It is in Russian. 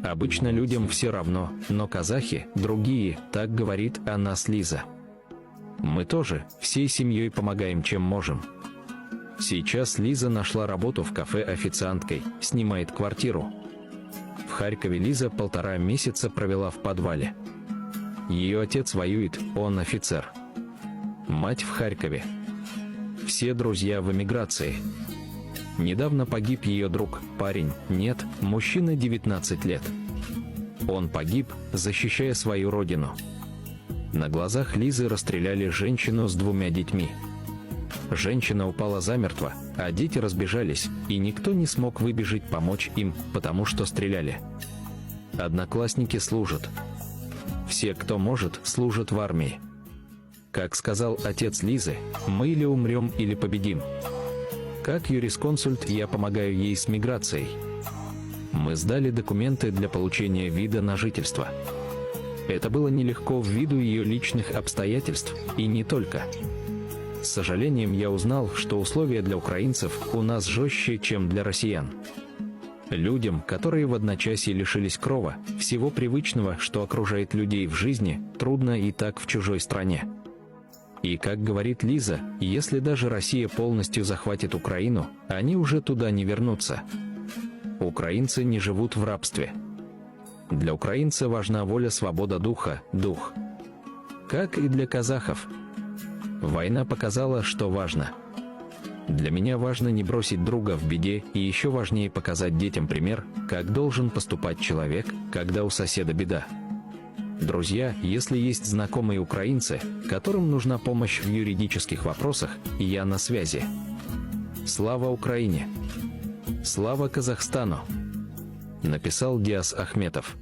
Обычно людям все равно, но казахи другие, так говорит о нас Лиза. Мы тоже всей семьей помогаем, чем можем. Сейчас Лиза нашла работу в кафе официанткой, снимает квартиру. В Харькове Лиза 1,5 месяца провела в подвале. Ее отец воюет, он офицер. Мать в Харькове. Все друзья в эмиграции. Недавно погиб ее друг, парень, нет, мужчина 19 лет. Он погиб, защищая свою родину. На глазах Лизы расстреляли женщину с 2 детьми. Женщина упала замертво, а дети разбежались, и никто не смог выбежать помочь им, потому что стреляли. Одноклассники служат. Все, кто может, служат в армии. Как сказал отец Лизы, мы или умрем, или победим. Как юрисконсульт я помогаю ей с миграцией. Мы сдали документы для получения вида на жительство. Это было нелегко ввиду ее личных обстоятельств, и не только. С сожалением я узнал, что условия для украинцев у нас жестче, чем для россиян. Людям, которые в одночасье лишились крова, всего привычного, что окружает людей в жизни, трудно и так в чужой стране. И как говорит Лиза, если даже Россия полностью захватит Украину, они уже туда не вернутся. Украинцы не живут в рабстве. Для украинца важна воля, свобода духа, дух. Как и для казахов. Война показала, что важно. Для меня важно не бросить друга в беде, и еще важнее показать детям пример, как должен поступать человек, когда у соседа беда. Друзья, если есть знакомые украинцы, которым нужна помощь в юридических вопросах, я на связи. Слава Украине! Слава Казахстану! Написал Диас Ахметов.